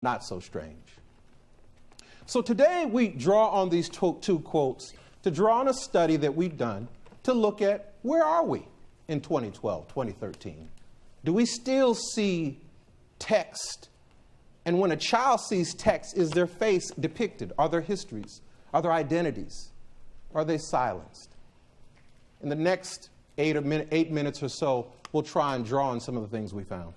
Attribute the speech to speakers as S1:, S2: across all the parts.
S1: not so strange. So today we draw on these two quotes to draw on a study that we've done to look at where are we in 2012, 2013. Do we still see text? And when a child sees text, is their face depicted? Are there histories? Are there identities? Are they silenced? In the next 8 minutes or so, we'll try and draw on some of the things we found.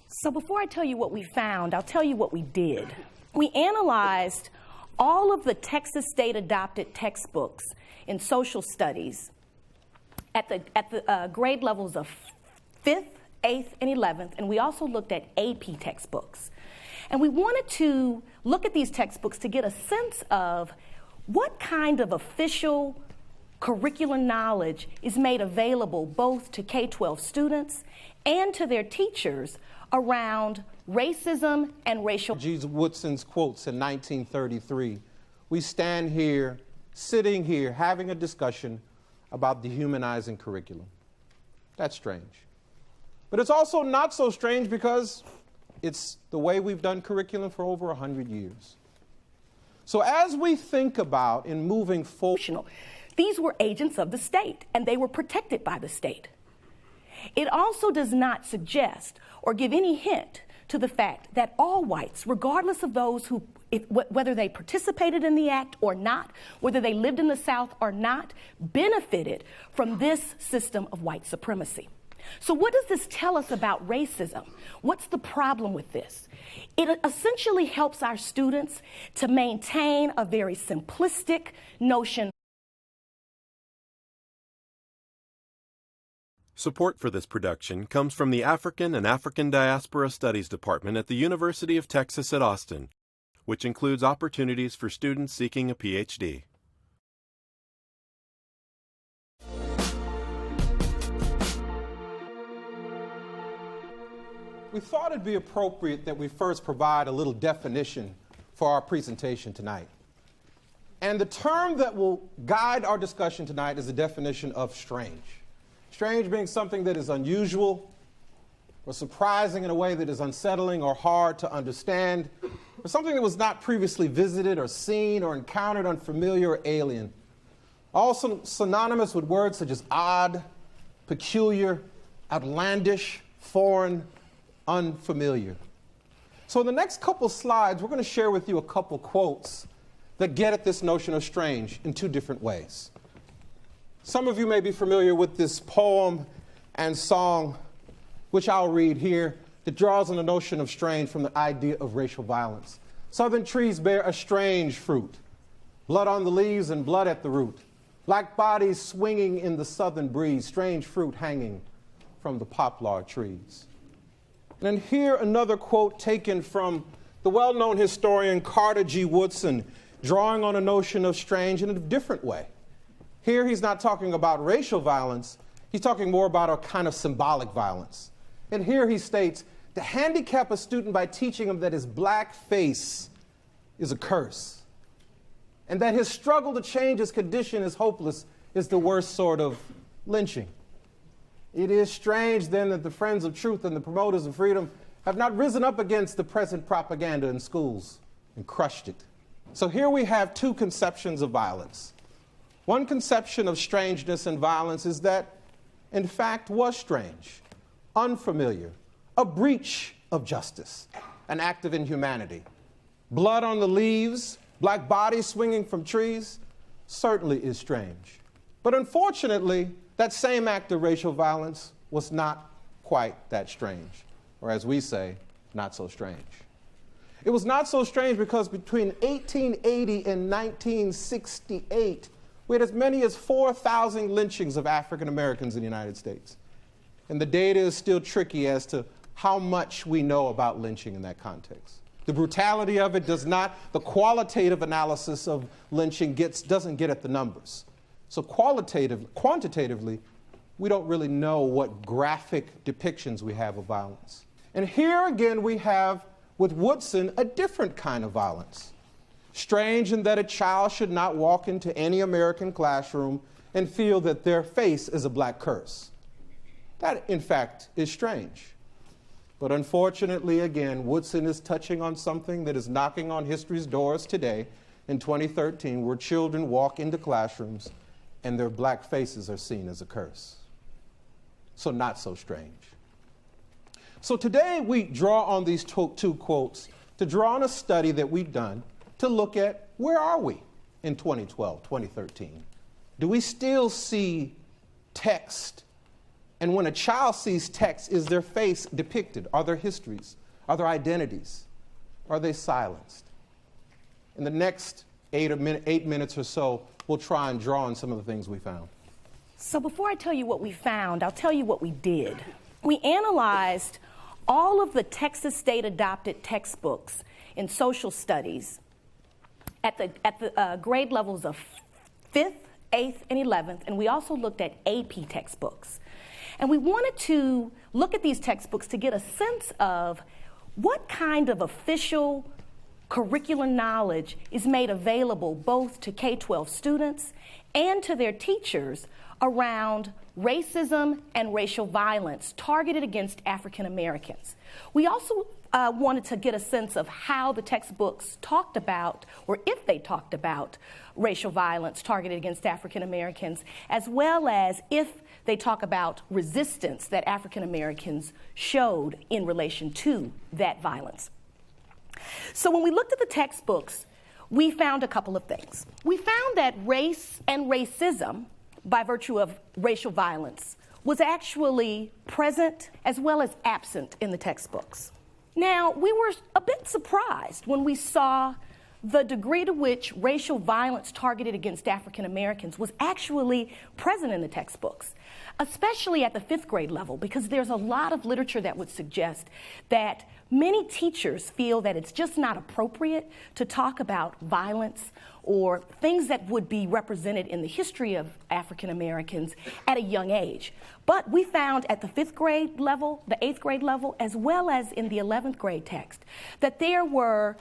S2: So before I tell you what we found, I'll tell you what we did. We analyzed all of the Texas state-adopted textbooks in social studies at the grade levels of 5th, 8th, and 11th, and we also looked at AP textbooks. And we wanted to look at these textbooks to get a sense of what kind of official curricular knowledge is made available both to K-12 students and to their teachers around racism and racial.
S1: G. Woodson's quotes in 1933, we stand here, sitting here, having a discussion about dehumanizing curriculum. That's strange. But it's also not so strange because it's the way we've done curriculum for over 100 years. So as we think about in moving forward,
S2: these were agents of the state, and they were protected by the state. It also does not suggest or give any hint to the fact that all whites, regardless of those who, whether they participated in the act or not, whether they lived in the South or not, benefited from this system of white supremacy. So what does this tell us about racism? What's the problem with this? It essentially helps our students to maintain a very simplistic notion.
S3: Support for this production comes from the African and African Diaspora Studies Department at the University of Texas at Austin, which includes opportunities for students seeking a PhD.
S1: We thought it'd be appropriate that we first provide a little definition for our presentation tonight. And the term that will guide our discussion tonight is the definition of strange. Strange being something that is unusual or surprising in a way that is unsettling or hard to understand, or something that was not previously visited or seen or encountered, unfamiliar or alien. Also synonymous with words such as odd, peculiar, outlandish, foreign, unfamiliar. So in the next couple slides, we're going to share with you a couple quotes that get at this notion of strange in two different ways. Some of you may be familiar with this poem and song, which I'll read here, that draws on the notion of strange from the idea of racial violence. Southern trees bear a strange fruit, blood on the leaves and blood at the root, black bodies swinging in the southern breeze, strange fruit hanging from the poplar trees. And here another quote taken from the well-known historian Carter G. Woodson, drawing on a notion of strange in a different way. Here he's not talking about racial violence, he's talking more about a kind of symbolic violence. And here he states, to handicap a student by teaching him that his black face is a curse, and that his struggle to change his condition is hopeless, is the worst sort of lynching. It is strange then that the friends of truth and the promoters of freedom have not risen up against the present propaganda in schools and crushed it. So here we have two conceptions of violence. One conception of strangeness and violence is that, in fact, was strange, unfamiliar, a breach of justice, an act of inhumanity. Blood on the leaves, black bodies swinging from trees, certainly is strange. But unfortunately, that same act of racial violence was not quite that strange, or as we say, not so strange. It was not so strange because between 1880 and 1968, we had as many as 4,000 lynchings of African Americans in the United States. And the data is still tricky as to how much we know about lynching in that context. The brutality of it does not, the qualitative analysis of lynching doesn't get at the numbers. So quantitatively, we don't really know what graphic depictions we have of violence. And here again we have, with Woodson, a different kind of violence. Strange in that a child should not walk into any American classroom and feel that their face is a black curse. That, in fact, is strange. But unfortunately, again, Woodson is touching on something that is knocking on history's doors today in 2013, where children walk into classrooms and their black faces are seen as a curse. So not so strange. So today we draw on these two quotes to draw on a study that we've done to look at where are we in 2012, 2013. Do we still see text? And when a child sees text, is their face depicted? Are there histories? Are there identities? Are they silenced? In the next 8 minutes or so, we'll try and draw on some of the things we found.
S2: So before I tell you what we found, I'll tell you what we did. We analyzed all of the Texas state-adopted textbooks in social studies at the grade levels of 5th, 8th, and 11th, and we also looked at AP textbooks. And we wanted to look at these textbooks to get a sense of what kind of official curricular knowledge is made available both to K-12 students and to their teachers around racism and racial violence targeted against African Americans. We also wanted to get a sense of how the textbooks talked about, or if they talked about, racial violence targeted against African Americans, as well as if they talk about resistance that African Americans showed in relation to that violence. So when we looked at the textbooks, we found a couple of things. We found that race and racism, by virtue of racial violence, was actually present as well as absent in the textbooks. Now, we were a bit surprised when we saw the degree to which racial violence targeted against African Americans was actually present in the textbooks, especially at the 5th grade level, because there's a lot of literature that would suggest that many teachers feel that it's just not appropriate to talk about violence or things that would be represented in the history of African Americans at a young age. But we found at the 5th grade level, the 8th grade level, as well as in the 11th grade text, that there were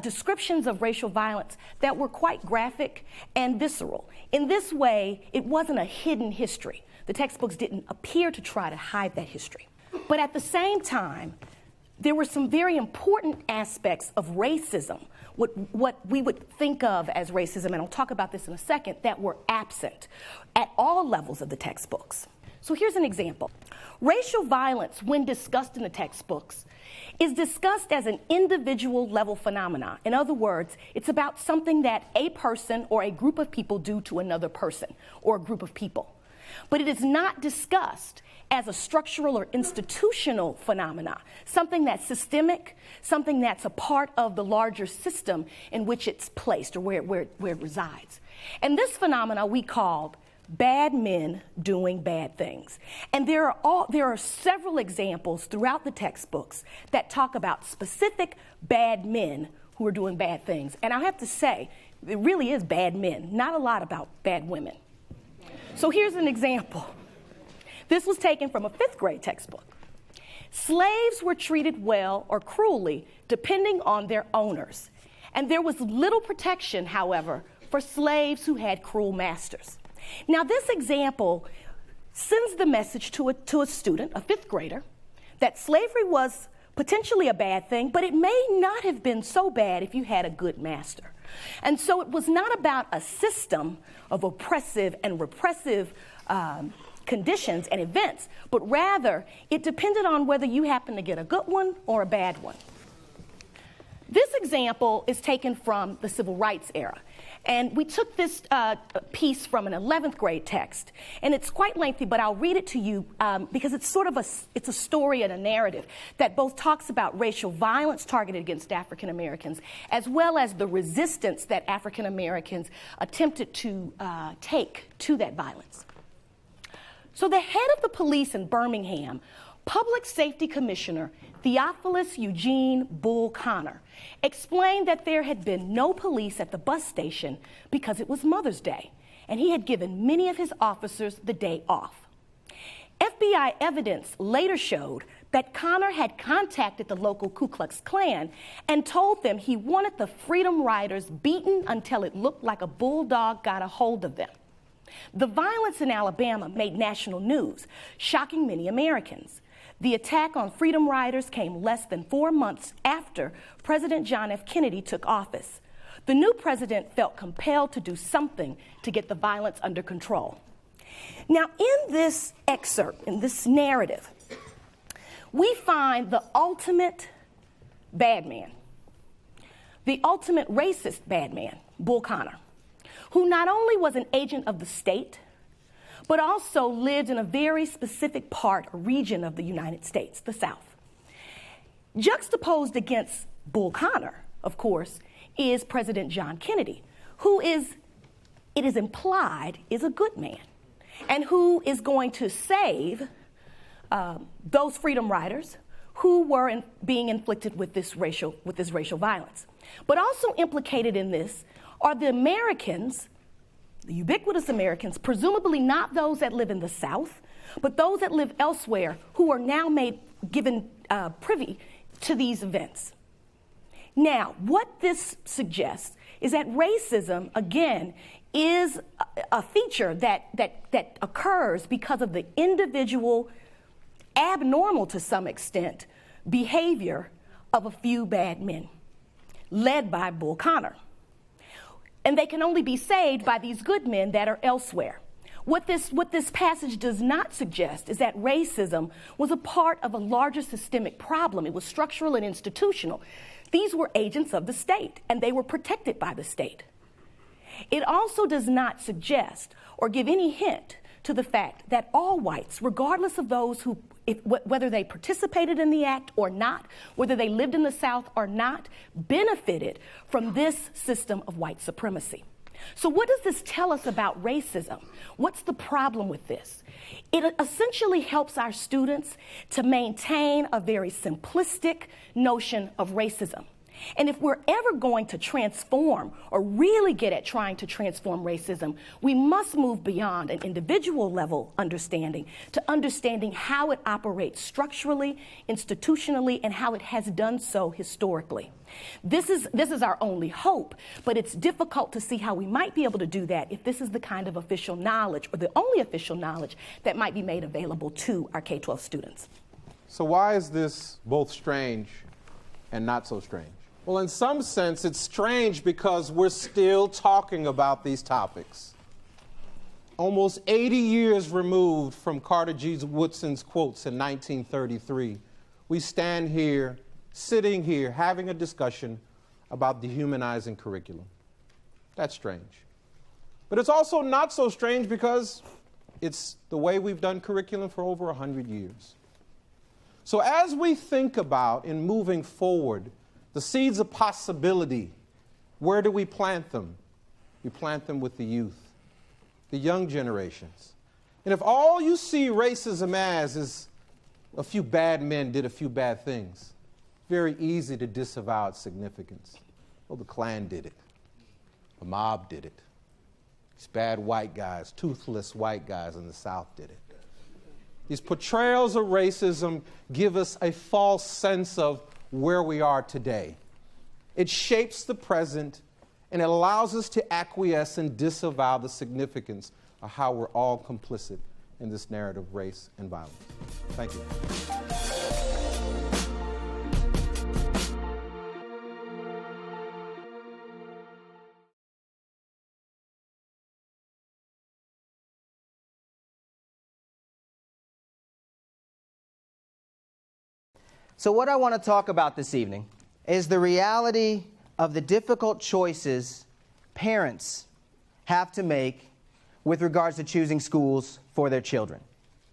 S2: descriptions of racial violence that were quite graphic and visceral. In this way, it wasn't a hidden history. The textbooks didn't appear to try to hide that history. But at the same time, there were some very important aspects of racism, what we would think of as racism, and I'll talk about this in a second, that were absent at all levels of the textbooks. So here's an example. Racial violence, when discussed in the textbooks, is discussed as an individual level phenomenon. In other words, it's about something that a person or a group of people do to another person or a group of people. But it is not discussed as a structural or institutional phenomena, something that's systemic, something that's a part of the larger system in which it's placed or where it resides. And this phenomena we called bad men doing bad things. And there are several examples throughout the textbooks that talk about specific bad men who are doing bad things. And I have to say, it really is bad men, not a lot about bad women. So here's an example. This was taken from a 5th grade textbook. Slaves were treated well or cruelly depending on their owners. And there was little protection, however, for slaves who had cruel masters. Now, this example sends the message to a student, a 5th grader, that slavery was potentially a bad thing, but it may not have been so bad if you had a good master. And so it was not about a system of oppressive and repressive conditions and events, but rather it depended on whether you happened to get a good one or a bad one. This example is taken from the Civil Rights era. And we took this piece from an 11th grade text, and it's quite lengthy, but I'll read it to you because it's sort of it's a story and a narrative that both talks about racial violence targeted against African Americans, as well as the resistance that African Americans attempted to take to that violence. So the head of the police in Birmingham, Public Safety Commissioner Theophilus Eugene Bull Connor, explained that there had been no police at the bus station because it was Mother's Day, and he had given many of his officers the day off. FBI evidence later showed that Connor had contacted the local Ku Klux Klan and told them he wanted the Freedom Riders beaten until it looked like a bulldog got a hold of them. The violence in Alabama made national news, shocking many Americans. The attack on freedom riders came less than 4 months after President John F. Kennedy took office. The new president felt compelled to do something to get the violence under control. Now, in this excerpt, in this narrative, we find the ultimate bad man, the ultimate racist bad man, Bull Connor, who not only was an agent of the state, but also lived in a very specific part or region of the United States, the South. Juxtaposed against Bull Connor, of course, is President John Kennedy, who is, it is implied, is a good man, and who is going to save those freedom riders who were being inflicted with this racial violence. But also implicated in this are the Americans, the ubiquitous Americans, presumably not those that live in the South, but those that live elsewhere who are now given privy to these events. Now, what this suggests is that racism, again, is a feature that occurs because of the individual, abnormal to some extent, behavior of a few bad men, led by Bull Connor. And they can only be saved by these good men that are elsewhere. What this passage does not suggest is that racism was a part of a larger systemic problem. It was structural and institutional. These were agents of the state, and they were protected by the state. It also does not suggest or give any hint to the fact that all whites, regardless of those who, whether they participated in the act or not, whether they lived in the South or not, benefited from this system of white supremacy. So what does this tell us about racism? What's the problem with this? It essentially helps our students to maintain a very simplistic notion of racism. And if we're ever going to transform or really get at trying to transform racism, we must move beyond an individual level understanding to understanding how it operates structurally, institutionally, and how it has done so historically. This is our only hope, but it's difficult to see how we might be able to do that if this is the kind of official knowledge or the only official knowledge that might be made available to our K-12 students.
S1: So why is this both strange and not so strange? Well, in some sense, it's strange because we're still talking about these topics. Almost 80 years removed from Carter G. Woodson's quotes in 1933, we stand here, sitting here, having a discussion about dehumanizing curriculum. That's strange. But it's also not so strange because it's the way we've done curriculum for over 100 years. So as we think about, in moving forward, the seeds of possibility, where do we plant them? We plant them with the youth, the young generations. And if all you see racism as is a few bad men did a few bad things, very easy to disavow its significance. Well, the Klan did it. The mob did it. These bad white guys, toothless white guys in the South did it. These portrayals of racism give us a false sense of where we are today. It shapes the present, and it allows us to acquiesce and disavow the significance of how we're all complicit in this narrative of race and violence. Thank you.
S4: So what I want to talk about this evening is the reality of the difficult choices parents have to make with regards to choosing schools for their children.